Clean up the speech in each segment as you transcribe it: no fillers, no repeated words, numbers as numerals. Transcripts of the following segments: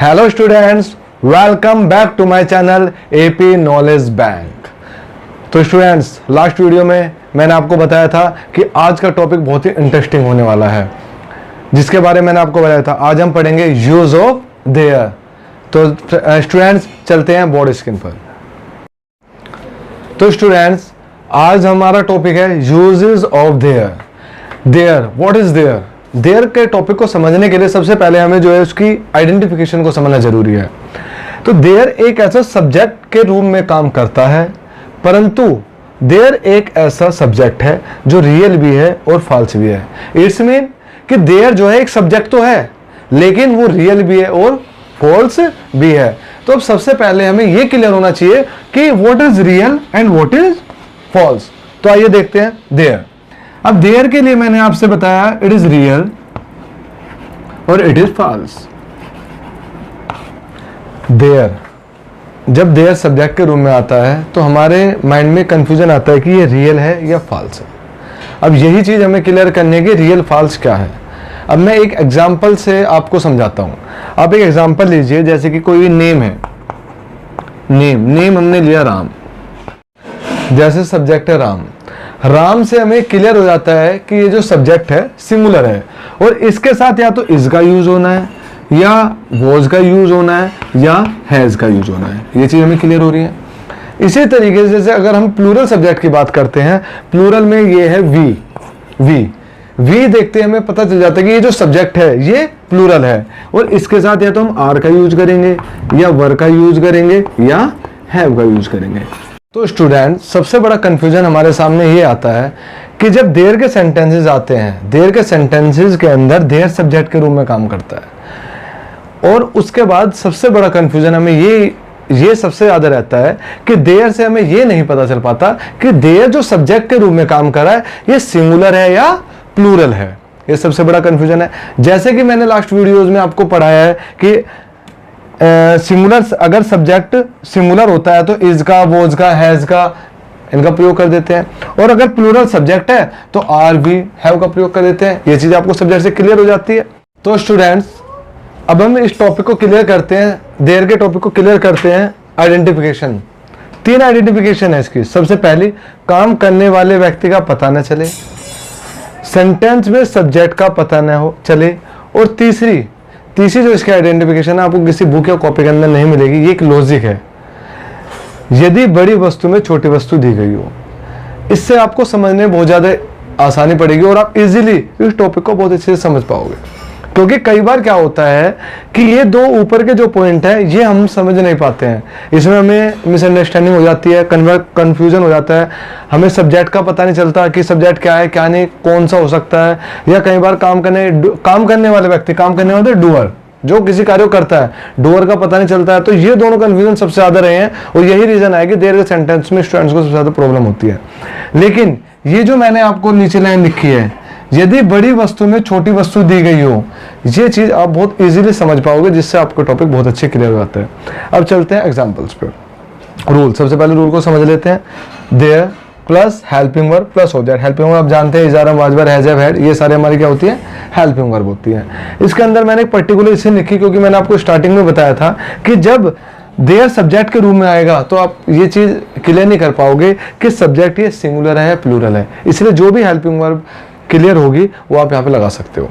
Hello students, welcome back to my channel AP knowledge bank. तो students, last video में मैंने आपको बताया था कि आज का टॉपिक बहुत ही इंटरेस्टिंग होने वाला है, जिसके बारे में मैंने आपको बताया था। आज हम पढ़ेंगे यूज ऑफ देयर। तो स्टूडेंट्स चलते हैं बोर्ड स्क्रीन पर। तो स्टूडेंट्स, आज हमारा टॉपिक है uses of there. There, what is there? There के टॉपिक को समझने के लिए सबसे पहले हमें जो है उसकी आइडेंटिफिकेशन को समझना जरूरी है। तो देयर एक ऐसा सब्जेक्ट के रूप में काम करता है, परंतु देयर एक ऐसा सब्जेक्ट है जो रियल भी है और फॉल्स भी है। इट्स मीन कि देयर जो है एक सब्जेक्ट तो है, लेकिन वो रियल भी है और फॉल्स भी है। तो अब सबसे पहले हमें यह क्लियर होना चाहिए कि what is real and what is false. तो आइए देखते हैं देयर। अब देयर के लिए मैंने आपसे बताया इट इज रियल और इट इज फॉल्स। देयर, जब देयर सब्जेक्ट के रूप में आता है तो हमारे माइंड में कंफ्यूजन आता है कि ये रियल है या फॉल्स है। अब यही चीज हमें क्लियर करनी है कि रियल फॉल्स क्या है। अब मैं एक एग्जांपल से आपको समझाता हूं। आप एक एग्जांपल लीजिए, जैसे कि कोई नेम है, नेम हमने लिया राम, जैसे सब्जेक्ट है राम। राम से हमें क्लियर हो जाता है कि ये जो सब्जेक्ट है सिंगुलर है और इसके साथ या तो इज का यूज होना है, या वॉज का यूज होना है, या हैज का यूज होना है। ये चीज हमें क्लियर हो रही है। इसी तरीके से जैसे अगर हम प्लूरल सब्जेक्ट की बात करते हैं, प्लूरल में ये है वी देखते हैं, हमें पता चल जाता है कि ये जो सब्जेक्ट है ये प्लूरल है और इसके साथ या तो हम आर का यूज करेंगे, या वर का यूज करेंगे, या हैव का यूज करेंगे। तो स्टूडेंट, सबसे बड़ा कंफ्यूजन हमारे सामने ये आता है कि जब देयर के सेंटेंसेस आते हैं, देयर के सेंटेंसेस के अंदर देयर सब्जेक्ट के रूप में काम करता है। और उसके बाद सबसे बड़ा कंफ्यूजन हमें ये सबसे ज्यादा रहता है कि देयर से हमें ये नहीं पता चल पाता कि देयर जो सब्जेक्ट के रूप में काम कर रहा है ये सिंगुलर है या प्लूरल है। ये सबसे बड़ा कंफ्यूजन है। जैसे कि मैंने लास्ट वीडियोज में आपको पढ़ाया है कि सिंगुलर, अगर सब्जेक्ट सिंगुलर होता है तो इज का, वॉज का, हैज का, इनका प्रयोग कर देते हैं, और अगर प्लूरल सब्जेक्ट है तो आर भी, हैव का प्रयोग कर देते हैं। ये चीज आपको सब्जेक्ट से क्लियर हो जाती है। तो स्टूडेंट्स, अब हम इस टॉपिक को क्लियर करते हैं, देयर के टॉपिक को क्लियर करते हैं। आइडेंटिफिकेशन, 3 आइडेंटिफिकेशन है इसकी। सबसे पहली, काम करने वाले व्यक्ति का पता न चले, सेंटेंस में सब्जेक्ट का पता न हो चले, और तीसरी जो इसकी आइडेंटिफिकेशन है, आपको किसी बुक या कॉपी के अंदर नहीं मिलेगी। ये एक लॉजिक है, यदि बड़ी वस्तु में छोटी वस्तु दी गई हो। इससे आपको समझने में बहुत ज्यादा आसानी पड़ेगी और आप इजीली इस टॉपिक को बहुत अच्छे से समझ पाओगे। क्योंकि कई बार क्या होता है कि ये दो ऊपर के जो पॉइंट है ये हम समझ नहीं पाते हैं, इसमें हमें मिसअंडरस्टैंडिंग हो जाती है, कंफ्यूजन हो जाता है। हमें सब्जेक्ट का पता नहीं चलता कि सब्जेक्ट क्या है क्या नहीं, कौन सा हो सकता है। या कई बार काम करने वाले व्यक्ति, काम करने वाले डूअर, जो किसी कार्य को करता है, डूअर का पता नहीं चलता है। तो ये दोनों कंफ्यूजन सबसे ज्यादा रहे हैं और यही रीजन है कि देयर के सेंटेंस में स्टूडेंट्स को सबसे ज्यादा प्रॉब्लम होती है। लेकिन ये जो मैंने आपको नीचे लाइन लिखी है, यदि बड़ी वस्तु में छोटी वस्तु दी गई हो, ये चीज आप बहुत इजीली समझ पाओगे, जिससे आपको टॉपिक बहुत अच्छे क्लियर हो जाता है। अब चलते हैं एग्जांपल्स पे। रूल, सबसे पहले रूल को समझ लेते हैं। There plus helping verb plus object. Helping verb आप जानते हैं, is are, was were, has have, had, ये सारे हमारी क्या होती है, हेल्पिंग वर्ब होती है। इसके अंदर मैंने एक पर्टिकुलर इसलिए लिखी क्योंकि मैंने आपको स्टार्टिंग में बताया था कि जब देयर सब्जेक्ट के रूप में आएगा तो आप ये चीज क्लियर नहीं कर पाओगे कि सब्जेक्ट ये सिंगुलर है या प्लूरल है। इसलिए जो भी हेल्पिंग वर्ब क्लियर होगी वो आप यहाँ पे लगा सकते हो।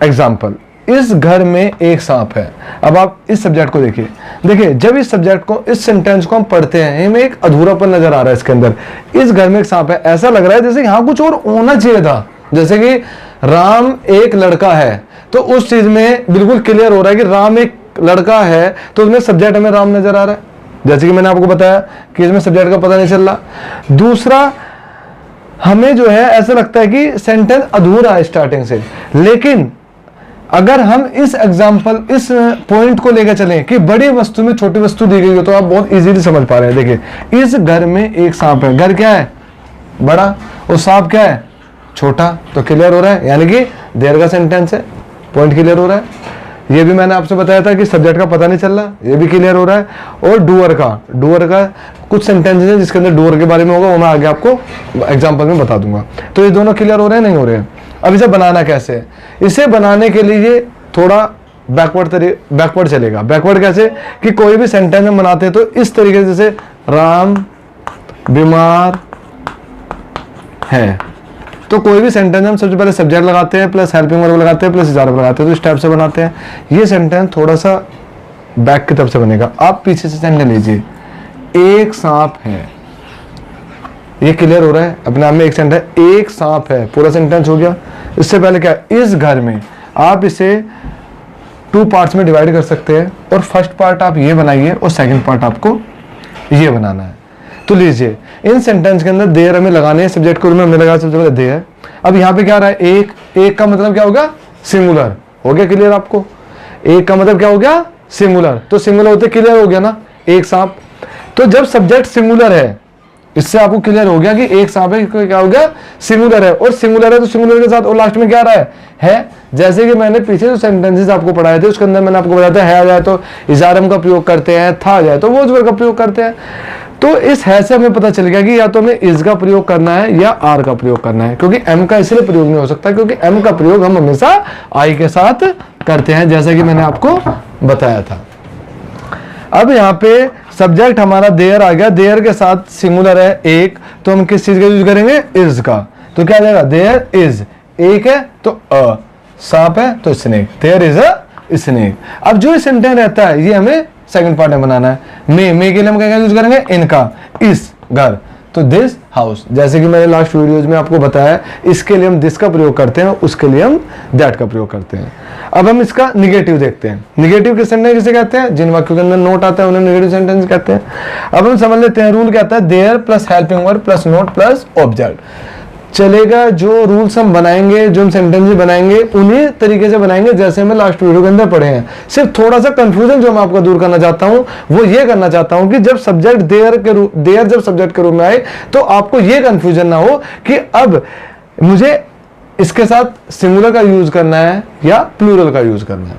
एग्जाम्पल, इस घर में एक सांप है। अब आप इस सब्जेक्ट को देखिए, जब इस सब्जेक्ट को, इस सेंटेंस को हम पढ़ते हैं, हमें एक अधूरापन नजर आ रहा है इसके अंदर। इस घर में एक सांप है, ऐसा लग रहा है जैसे यहाँ कुछ और होना चाहिए था। जैसे कि राम एक लड़का है, तो उस चीज में बिल्कुल क्लियर हो रहा है कि राम एक लड़का है, तो उसमें सब्जेक्ट हमें राम नजर आ रहा है, जैसे कि मैंने आपको बताया कि इसमें सब्जेक्ट का पता नहीं चल रहा। दूसरा, हमें जो है ऐसा लगता है कि सेंटेंस अधूरा है स्टार्टिंग से। लेकिन अगर हम इस एग्जांपल, इस पॉइंट को लेकर चलें कि बड़ी वस्तु में छोटी वस्तु दी गई हो, तो आप बहुत इजीली समझ पा रहे हैं। देखिए, इस घर में एक सांप है, घर क्या है, बड़ा, और सांप क्या है, छोटा। तो क्लियर हो रहा है, यानी कि देयर का सेंटेंस है, पॉइंट क्लियर हो रहा है। ये भी मैंने आपसे बताया था कि सब्जेक्ट का पता नहीं चल रहा, ये भी क्लियर हो रहा है। और डूअर का कुछ सेंटेंसेस है जिसके अंदर डूअर के बारे में होगा, वो मैं आगे आपको एग्जांपल में बता दूंगा। तो ये दोनों क्लियर हो रहे हैं, नहीं हो रहे हैं। अब इसे बनाना कैसे है? इसे बनाने के लिए थोड़ा बैकवर्ड चलेगा। बैकवर्ड कैसे कि कोई भी सेंटेंस में बनाते हैं तो इस तरीके से, जैसे राम बीमार है, तो कोई भी सेंटेंस हम सबसे पहले सब्जेक्ट लगाते हैं प्लस हेल्पिंग वर्ब लगाते हैं प्लस इजारा लगाते हैं, तो इस टाइप से बनाते हैं। ये सेंटेंस थोड़ा सा बैक की तरफ से बनेगा। आप पीछे से सेंटेंस लीजिए, एक सांप है, ये क्लियर हो रहा है अपने आप में। एक सेंटेंस, एक सांप है, पूरा सेंटेंस हो गया। इससे पहले क्या, इस घर में, आप इसे 2 पार्ट्स में डिवाइड कर सकते हैं और फर्स्ट पार्ट आप ये बनाइए और सेकंड पार्ट आपको ये बनाना है। तो लीजिए, इन सेंटेंस के अंदर देयर हमें लगाने हैं, सब्जेक्ट को हमें लगा सबसे पहले देयर। अब यहाँ पे क्या रहा है, एक, एक का मतलब क्या होगा, सिंगुलर। हो गया क्लियर आपको, एक का मतलब क्या हो गया, सिंगुलर। तो सिंगुलर होते क्लियर हो गया ना, एक सांप। तो जब सब्जेक्ट सिंगुलर है, इससे आपको क्लियर हो गया कि एक सांप है, क्या हो गया, सिंगुलर है। और सिंगुलर है तो सिंगुलर के साथ और लास्ट में क्या रहा है। जैसे कि मैंने पीछे जो सेंटेंसेस आपको पढ़ाए थे उसके अंदर मैंने आपको बताया था, है आ जाए तो इजारम का प्रयोग करते हैं, था आ जाए तो वोज वर्ब का प्रयोग करते हैं। तो इस है से हमें पता चल गया कि या तो हमें इज का प्रयोग करना है या आर का प्रयोग करना है, क्योंकि एम का इसलिए प्रयोग नहीं हो सकता क्योंकि एम का प्रयोग हम हमेशा आई के साथ करते हैं, जैसा कि मैंने आपको बताया था। अब यहाँ पे सब्जेक्ट हमारा देयर आ गया, देयर के साथ सिंगुलर है एक, तो हम किस चीज का यूज करेंगे, इज का। तो क्या आ जाएगा, देयर इज, एक है तो अ, सांप है तो snake, there is a snake. अब जो सेंटेंस रहता है ये हमें सेकंड पार्ट में बनाना है। मे के लिए हम क्या यूज करेंगे, इनका, इस घर, तो दिस हाउस। जैसे कि मैंने लास्ट वीडियोज में आपको बताया, इसके लिए हम दिस का प्रयोग करते हैं, उसके लिए हम दैट का प्रयोग करते हैं। अब हम इसका निगेटिव देखते हैं। निगेटिव के सेंटेंस किसे कहते हैं, जिन वाक्यों के अंदर नोट आता है उन्हें निगेटिव सेंटेंस कहते हैं। अब हम समझ लेते हैं रूल क्या आता है, there plus helping verb plus not plus object चलेगा। जो रूल्स हम बनाएंगे, जो हम सेंटेंस बनाएंगे, उन्हीं तरीके से बनाएंगे जैसे मैं लास्ट वीडियो के अंदर पढ़े हैं। सिर्फ थोड़ा सा कंफ्यूजन जो मैं आपका दूर करना चाहता हूं वो ये करना चाहता हूं कि जब सब्जेक्ट देयर जब सब्जेक्ट के रूप में आए तो आपको ये कंफ्यूजन ना हो कि अब मुझे इसके साथ सिंगुलर का यूज करना है या प्लूरल का यूज करना है।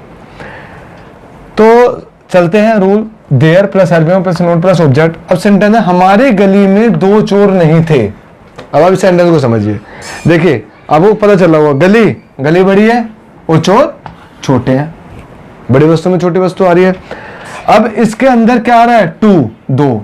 तो चलते हैं rule, there plus helping plus not plus object. अब सेंटेंस है, हमारी गली में 2 चोर नहीं थे। अब आप इस सेंटेंस को समझिए, देखिए आपको पता चला होगा, गली, गली बड़ी है और चोर छोटे हैं, बड़ी वस्तु में छोटी वस्तु आ रही है। अब इसके अंदर क्या आ रहा है, 2, 2।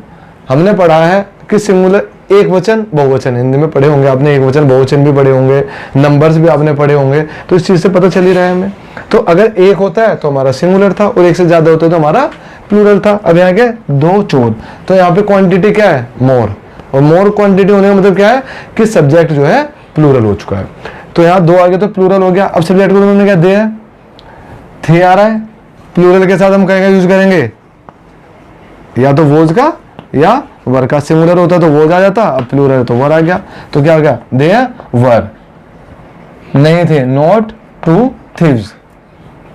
हमने पढ़ा है कि सिंगुलर, एक वचन बहुवचन, हिंदी में पढ़े होंगे आपने, एक वचन बहुवचन भी पढ़े होंगे, नंबर्स भी आपने पढ़े होंगे, तो इस चीज से पता चल ही रहा है हमें। तो अगर एक होता है तो हमारा सिंगुलर था और एक से ज्यादा होता है तो हमारा प्लूरल था। अब यहाँ क्या, 2 चोर, तो यहाँ पे क्वांटिटी क्या है, मोर, और मोर क्वांटिटी होने का मतलब क्या है कि सब्जेक्ट जो है प्लूरल हो चुका है। तो यहाँ 2 आ गया तो प्लूरल हो गया। अब सब्जेक्ट को उन्होंने क्या दिया, थे आ रहा है, प्लूरल के साथ हम क्या यूज करेंगे, या तो वोज का या वर का। सिंगुलर होता तो वोज आ जाता, अब प्लूरल तो वर आ गया, तो क्या हो गया, देयर वर नहीं थे नॉट 2 थीव्स।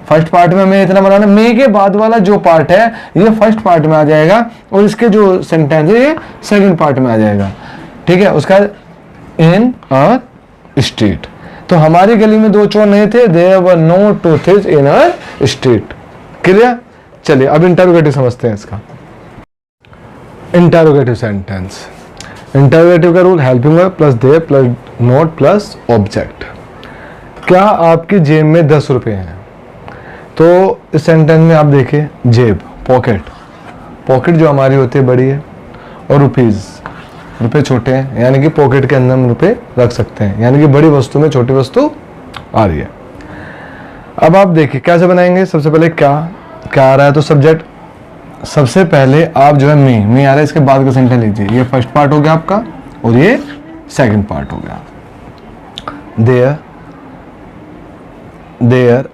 फर्स्ट पार्ट में हमें इतना बनाना, मे के बाद वाला जो पार्ट है ये फर्स्ट पार्ट में आ जाएगा और इसके जो सेंटेंस है ये सेकंड पार्ट में आ जाएगा, ठीक है। उसका इन अ स्ट्रीट, तो हमारी गली में 2 चोर नहीं थे, there were no 2 thieves in a street. Clear. चलिए अब इंटरोगेटिव समझते हैं इसका। इंटरोगेटिव सेंटेंस, इंटरोगेटिव का rule, helping verb plus there plus not plus object. क्या आपकी जेब में 10 रुपए हैं, तो इस सेंटेंस में आप देखिए, जेब, पॉकेट, पॉकेट जो हमारी होती है बड़ी है और रुपीज, रुपए छोटे हैं, यानी कि पॉकेट के अंदर हम रुपए रख सकते हैं, यानी कि बड़ी वस्तु में छोटी वस्तु आ रही है। अब आप देखिए कैसे बनाएंगे। सबसे पहले क्या क्या आ रहा है, तो सब्जेक्ट, सबसे पहले आप जो है मी आ रहा है, इसके बाद का सेंटेंस लीजिए। ये फर्स्ट पार्ट हो गया आपका और ये सेकंड पार्ट हो गया। देयर, देयर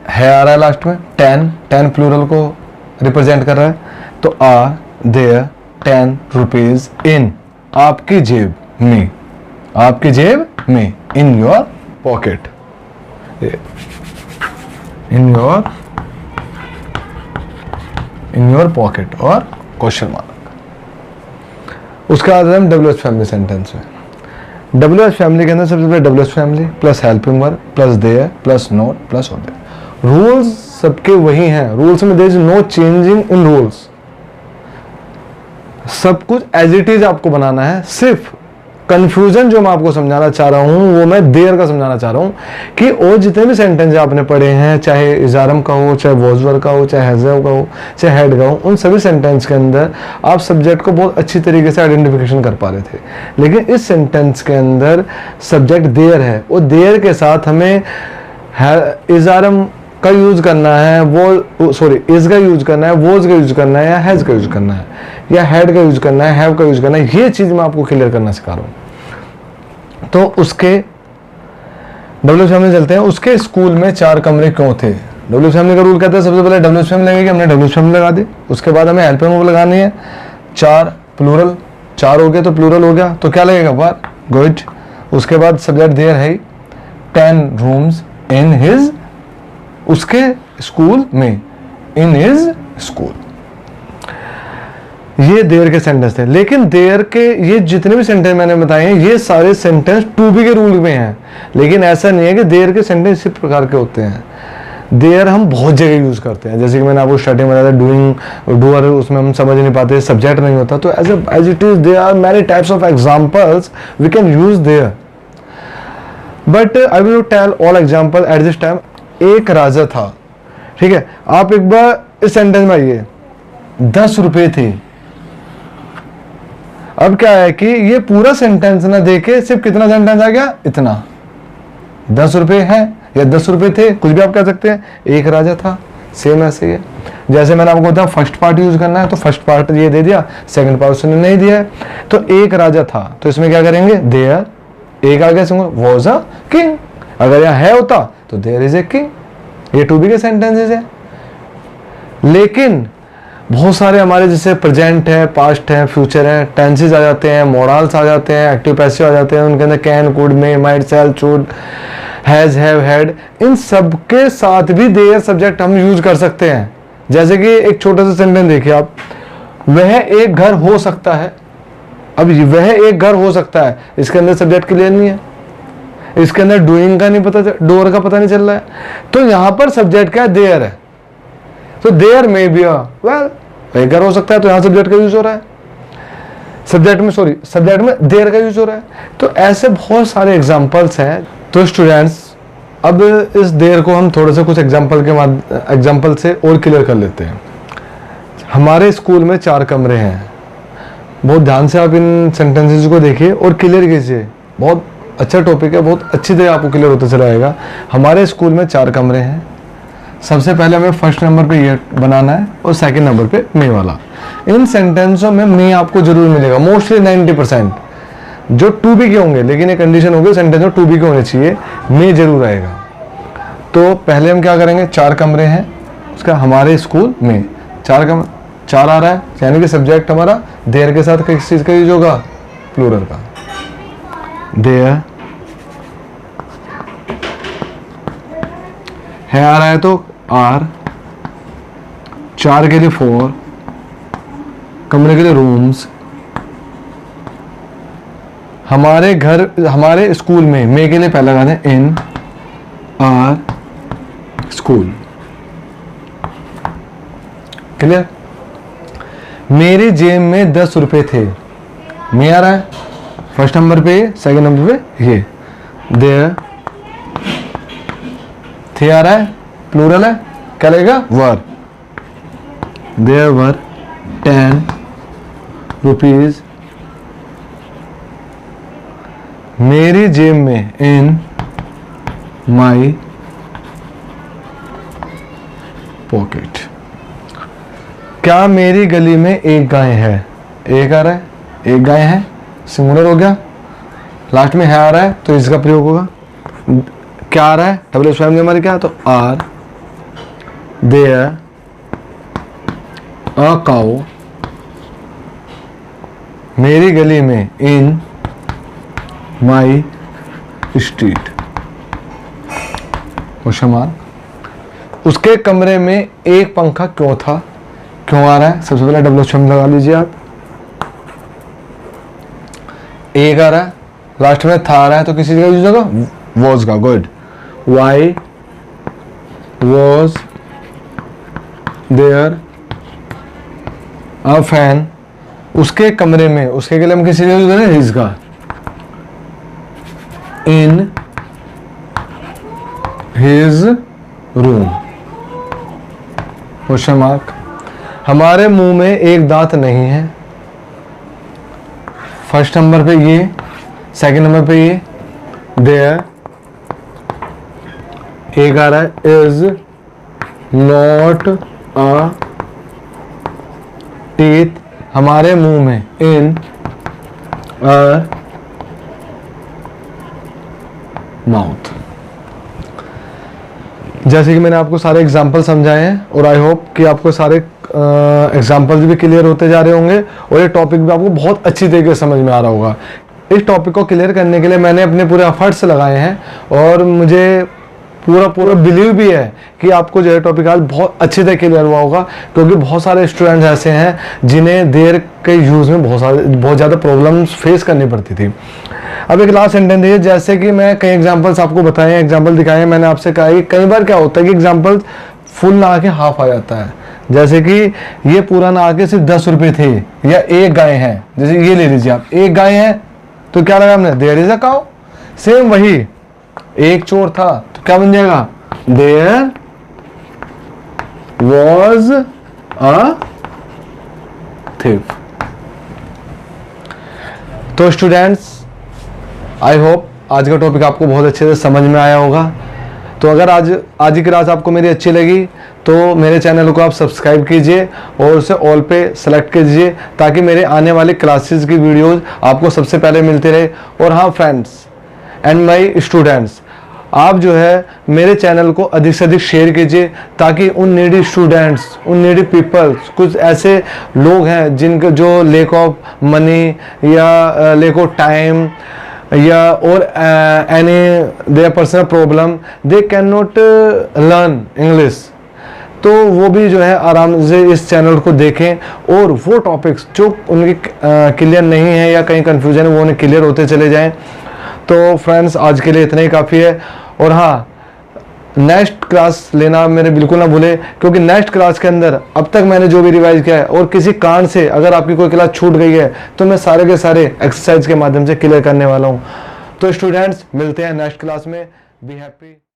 है आ रहा है लास्ट में, 10 प्लूरल को रिप्रेजेंट कर रहा है, तो आर देयर 10 रुपीज इन, आपकी जेब में, आपकी जेब में, in your pocket, in your pocket और क्वेश्चन मार्क। उसके बाद हम WH फैमिली सेंटेंस में, WH फैमिली के अंदर सबसे पहले WH family plus helping verb plus there plus not plus object. Rules सबके वही हैं, रूल्स में there is no changing in rules, सब कुछ एज इट इज आपको बनाना है, सिर्फ कंफ्यूजन जो मैं आपको समझाना चाह रहा हूँ वो मैं देयर का समझाना चाह रहा हूँ कि और जितने भी सेंटेंस आपने पढ़े हैं, चाहे इजारम का हो, चाहे वॉजवर का हो, चाहे हैज़व का हो, चाहे हेड का हो, उन सभी सेंटेंस के अंदर आप सब्जेक्ट को बहुत अच्छी तरीके से आइडेंटिफिकेशन कर पा रहे थे। लेकिन इस सेंटेंस के अंदर सब्जेक्ट देयर है और देयर के साथ हमें इजारम का यूज करना है, वो सॉरी इज का यूज करना है, वॉज का यूज करना है, या हैज का यूज करना है, या हेड का यूज करना है, हैव का यूज करना है, ये चीज मैं आपको क्लियर करना सिखा रहा हूं। तो उसके डब्ल्यू फैमिली चलते हैं। उसके स्कूल में 4 कमरे क्यों थे? डब्ल्यू फैमिली का रूल कहता है सबसे पहले डब्ल्यू फैमिली लगेगी, हमने डब्ल्यू फैमिली लगा दी। उसके बाद हमें हेल्पिंग वर्ब लगानी है। 4 प्लूरल, 4 हो गए तो प्लूरल हो गया, तो क्या लगेगा बार, गुड। उसके बाद सब्जेक्ट देयर है 10 रूम्स इन हिज, उसके स्कूल में, इन हिज स्कूल। ये देयर के सेंटेंस थे। लेकिन देयर के ये जितने भी सेंटेंस मैंने बताए हैं ये सारे सेंटेंस टू बी के रूल में हैं। लेकिन ऐसा नहीं है कि देयर के सेंटेंस इसी प्रकार के होते हैं। देयर हम बहुत जगह यूज करते हैं, जैसे कि मैंने आपको स्टार्टिंग में बताया डूइंग, डूअर, उसमें हम समझ नहीं पाते, सब्जेक्ट नहीं होता। तो as it is there are many types of examples we can use there, but I will not tell all example at this time. एक राजा था, ठीक है। आप एक बार इस सेंटेंस में आइए, 10 रुपए थे। अब क्या है कि ये पूरा सेंटेंस ना देके सिर्फ कितना सेंटेंस आ गया, इतना, 10 रुपए है या 10 रुपए थे, कुछ भी आप कह सकते हैं। एक राजा था, सेम ऐसे ही है। जैसे मैंने आपको बताया फर्स्ट पार्ट यूज करना है, तो फर्स्ट पार्ट ये दे दिया, सेकंड पार्ट उसने नहीं दिया है। तो एक राजा था, तो इसमें क्या करेंगे, देयर, एक आ गया सिंगल, वॉज अ किंग। अगर यहाँ है होता तो देयर इज ए किंग। ये टू बी के सेंटेंसेस है। लेकिन बहुत सारे हमारे जैसे प्रेजेंट है, पास्ट है, फ्यूचर है, टेंसेस आ जाते हैं, मोरल्स आ जाते हैं, एक्टिव पैसिव आ जाते हैं, उनके अंदर can, could, may, might, shall, should, has, have, had, इन सब के साथ भी देयर सब्जेक्ट हम यूज कर सकते हैं। जैसे कि एक छोटा सा सेंटेंस देखिए आप, वह एक घर हो सकता है। अब वह एक घर हो सकता है, इसके अंदर सब्जेक्ट क्लियर नहीं है, इसके अंदर डूइंग का नहीं पता, डोर का पता नहीं चल रहा है, तो यहां पर सब्जेक्ट क्या है, देयर है। तो देयर में बी वेल, एक घर हो सकता है, तो यहां सब्जेक्ट का यूज हो रहा है। सब्जेक्ट में देयर का यूज हो रहा है। तो ऐसे बहुत सारे एग्जांपल्स हैं। तो स्टूडेंट्स, अब इस देयर को हम थोड़ा सा कुछ एग्जांपल से और क्लियर कर लेते हैं। हमारे स्कूल में 4 कमरे हैं। बहुत ध्यान से आप इन सेंटेंसेस को देखिए और क्लियर कीजिए। बहुत अच्छा टॉपिक है, बहुत अच्छी तरह आपको क्लियर होता चला जाएगा। हमारे स्कूल में 4 कमरे हैं। सबसे पहले हमें फर्स्ट नंबर पे ये बनाना है और सेकंड नंबर पे मे वाला। इन सेंटेंसों में मे आपको जरूर मिलेगा, मोस्टली 90% जो टू बी के होंगे, लेकिन एक कंडीशन होगी सेंटेंस में टू बी के होने चाहिए, मे जरूर आएगा। तो पहले हम क्या करेंगे, 4 कमरे हैं, उसका हमारे स्कूल में 4 आ रहा है, यानी कि सब्जेक्ट हमारा देयर के साथ किस चीज का यूज होगा, प्लूरल का। देयर है आ रहा है तो आर, 4 के लिए 4, कमरे के लिए रूम्स, हमारे स्कूल में, मे के लिए पहला लगाते हैं इन आर स्कूल। क्लियर। मेरी जेब में 10 रुपए थे, मे आ रहा है फर्स्ट नंबर पे, सेकंड नंबर पे ये देयर, थे आ रहा है, प्लूरल है, क्या लगेगा, वर। देयर वर 10 रुपीज मेरी जेब में, इन माई पॉकेट। क्या मेरी गली में एक गाय है, एक आ रहा है, एक गाय है, सिंगुलर हो गया, लास्ट में है आ रहा है तो इसका प्रयोग होगा। क्या आ रहा है, डबल एस फैमिली हमारी क्या, तो आर देयर अ काउ मेरी गली में, इन माई स्ट्रीट। Question mark. उसके कमरे में एक पंखा क्यों था, क्यों आ रहा है, सबसे पहले डबल एस फैमिली लगा लीजिए आप। एक आ रहा है, लास्ट में था आ रहा है तो किसी का यूज होगा, वॉज का, good. Why was there a fan उसके कमरे में, उसके के लिए हम किसी यूज करें, his का, in his room, question mark. हमारे मुंह में एक दांत नहीं है, फर्स्ट नंबर पे ये, सेकंड नंबर पे ये, देयर एक आ रहा है इज नॉट अ टीथ, हमारे मुंह में इन अ माउथ। जैसे कि मैंने आपको सारे एग्जाम्पल समझाए हैं और आई होप कि आपको सारे एग्जाम्पल्स भी क्लियर होते जा रहे होंगे और ये टॉपिक भी आपको बहुत अच्छी तरीके से समझ में आ रहा होगा। इस टॉपिक को क्लियर करने के लिए मैंने अपने पूरे एफर्ट्स लगाए हैं और मुझे पूरा बिलीव भी है कि आपको जो है टॉपिक आज बहुत अच्छी तरह क्लियर हुआ होगा, क्योंकि बहुत सारे स्टूडेंट्स ऐसे हैं जिन्हें देर के यूज़ में बहुत ज़्यादा प्रॉब्लम्स फेस करनी पड़ती थी। अब एक लास्ट सेंटेंस है, जैसे कि मैं कई एग्जांपल्स आपको बताए हैं, एग्जांपल दिखाए हैं, मैंने आपसे कहा कि कई बार क्या होता है कि एग्जांपल फुल ना आके हाफ आ जाता है। जैसे कि ये पूरा ना आके सिर्फ 10 रुपये थे या एक गाय है, जैसे ये ले लीजिए आप, एक गाय है तो क्या लगा हमने, there is a cow. Same वही, एक चोर था तो क्या बन जाएगा, देयर वॉज अ थिफ। तो स्टूडेंट्स, आई होप आज का टॉपिक आपको बहुत अच्छे से समझ में आया होगा। तो अगर आज की क्लास आपको मेरी अच्छी लगी तो मेरे चैनल को आप सब्सक्राइब कीजिए और उसे ऑल पे सेलेक्ट कीजिए, ताकि मेरे आने वाले क्लासेस की वीडियोस आपको सबसे पहले मिलते रहे। और हाँ फ्रेंड्स एंड माय स्टूडेंट्स, आप जो है मेरे चैनल को अधिक से अधिक शेयर कीजिए, ताकि उन नीडी स्टूडेंट्स, उन नीडी पीपल्स, कुछ ऐसे लोग हैं जिनका जो लैक ऑफ मनी या लैक ऑफ टाइम या और any their personal problem, they can not learn English, तो वो भी जो है आराम से इस चैनल को देखें और वो टॉपिक्स जो उनके क्लियर नहीं है या कहीं कंफ्यूजन है वो उन्हें क्लियर होते चले जाएं। तो फ्रेंड्स आज के लिए इतना ही काफ़ी है। और हाँ, नेक्स्ट क्लास लेना मेरे बिल्कुल ना भूले, क्योंकि नेक्स्ट क्लास के अंदर अब तक मैंने जो भी रिवाइज किया है और किसी कारण से अगर आपकी कोई क्लास छूट गई है तो मैं सारे के सारे एक्सरसाइज के माध्यम से क्लियर करने वाला हूँ। तो स्टूडेंट्स मिलते हैं नेक्स्ट क्लास में। Be happy.